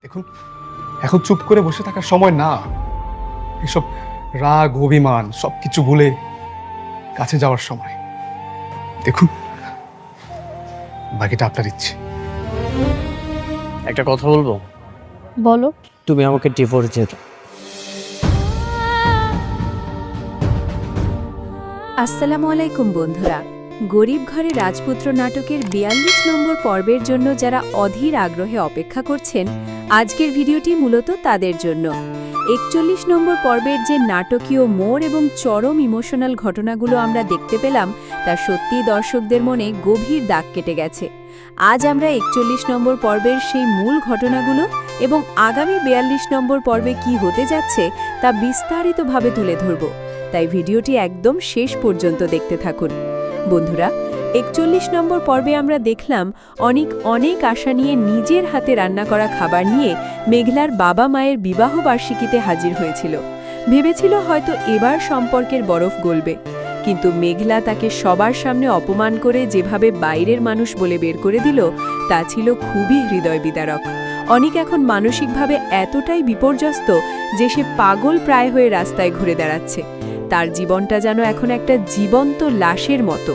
দেখুন, এখন চুপ করে বসে থাকার সময় না। এসব রাগ অভিমান সবকিছু ভুলে কাছে যাওয়ার সময়। দেখুন, বাকিটা আপনার ইচ্ছে। একটা কথা বলবো? বলো। তুমি আমাকে ডিভোর্স দিয়ে দাও। আসসালামু আলাইকুম বন্ধুরা। গরিব ঘরে রাজপুত্র নাটকের ৪২ নম্বর পর্বের জন্য যারা অধীর আগ্রহে অপেক্ষা করছেন, আজকের ভিডিওটি মূলত তাদের জন্য। ৪১ নম্বর পর্বের যে নাটকীয় মোড় এবং চরম ইমোশনাল ঘটনাগুলো আমরা দেখতে পেলাম, তা সত্যিই দর্শকদের মনে গভীর দাগ কেটে গেছে। আজ আমরা ৪১ নম্বর পর্বের সেই মূল ঘটনাগুলো এবং আগামী ৪২ নম্বর পর্বে কি হতে যাচ্ছে তা বিস্তারিতভাবে তুলে ধরব। তাই ভিডিওটি একদম শেষ পর্যন্ত দেখতে থাকুন। বন্ধুরা, ৪১ নম্বর পর্বে আমরা দেখলাম অনেক আশা নিয়ে নিজের হাতে রান্না করা খাবার নিয়ে মেঘলার বাবা মায়ের বিবাহবার্ষিকীতে হাজির হয়েছিল। ভেবেছিল হয়তো এবার সম্পর্কের বরফ গলবে, কিন্তু মেঘলা তাকে সবার সামনে অপমান করে যেভাবে বাইরের মানুষ বলে বের করে দিল, তা ছিল খুবই হৃদয় বিদারক। অনিক এখন মানসিকভাবে এতটাই বিপর্যস্ত যে সে পাগল প্রায় হয়ে রাস্তায় ঘুরে দাঁড়াচ্ছে। তার জীবনটা যেন এখন একটা জীবন্ত লাশের মতো।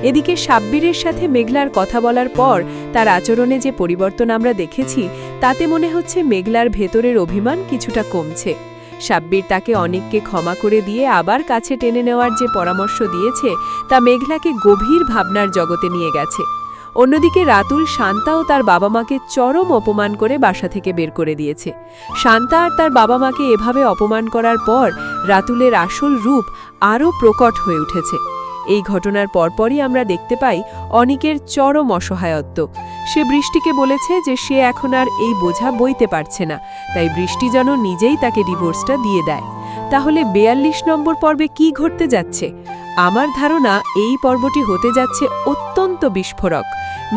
এদিকে সাব্বিরের সাথে মেঘলার কথা বলার পর তার আচরণে যে পরিবর্তন আমরা দেখেছি, তাতে মনে হচ্ছে মেঘলার ভেতরের অভিমান কিছুটা কমছে। সাব্বির তাকে অনেককে ক্ষমা করে দিয়ে আবার কাছে টেনে নেওয়ার যে পরামর্শ দিয়েছে, তা মেঘলাকে গভীর ভাবনার জগতে নিয়ে গেছে। অন্যদিকে রাতুল শান্তাও তার বাবা মাকে চরম অপমান করে বাসা থেকে বের করে দিয়েছে। শান্তা আর তার বাবা মাকে এভাবে অপমান করার পর রাতুলের আসল রূপ আরও প্রকট হয়ে উঠেছে। এই ঘটনার পরপরই আমরা দেখতে পাই অনিকের চরম অসহায়ত্ব। সে বৃষ্টিকে বলেছে যে সে এখন আর এই বোঝা বইতে পারছে না, তাই বৃষ্টি যেন নিজেই তাকে ডিভোর্সটা দিয়ে দেয়। তাহলে ৪২ নম্বর পর্বে কি ঘটতে যাচ্ছে? আমার ধারণা এই পর্বটি হতে যাচ্ছে অত্যন্ত বিস্ফোরক।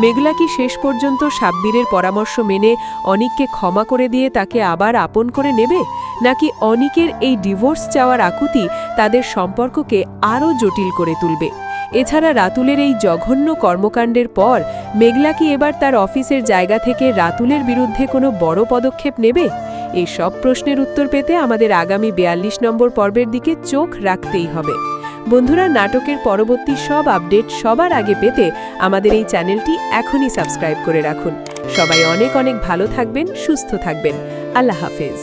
মেঘলা কি শেষ পর্যন্ত সাব্বিরের পরামর্শ মেনে অনিককে ক্ষমা করে দিয়ে তাকে আবার আপন করে নেবে, নাকি অনিকের এই ডিভোর্স চাওয়ার আকুতি তাদের সম্পর্ককে আরও জটিল করে তুলবে? এছাড়া রাতুলের এই জঘন্য কর্মকাণ্ডের পর মেঘলা কি এবার তার অফিসের জায়গা থেকে রাতুলের বিরুদ্ধে কোনো বড় পদক্ষেপ নেবে? এই সব প্রশ্নের উত্তর পেতে আমাদের আগামী ৪২ নম্বর পর্বের দিকে চোখ রাখতেই হবে। বন্ধুরা, নাটকের পরবর্তী সব আপডেট সবার আগে পেতে আমাদের এই চ্যানেলটি এখনই সাবস্ক্রাইব করে রাখুন। সবাই অনেক ভালো থাকবেন, সুস্থ থাকবেন। আল্লাহ হাফেজ।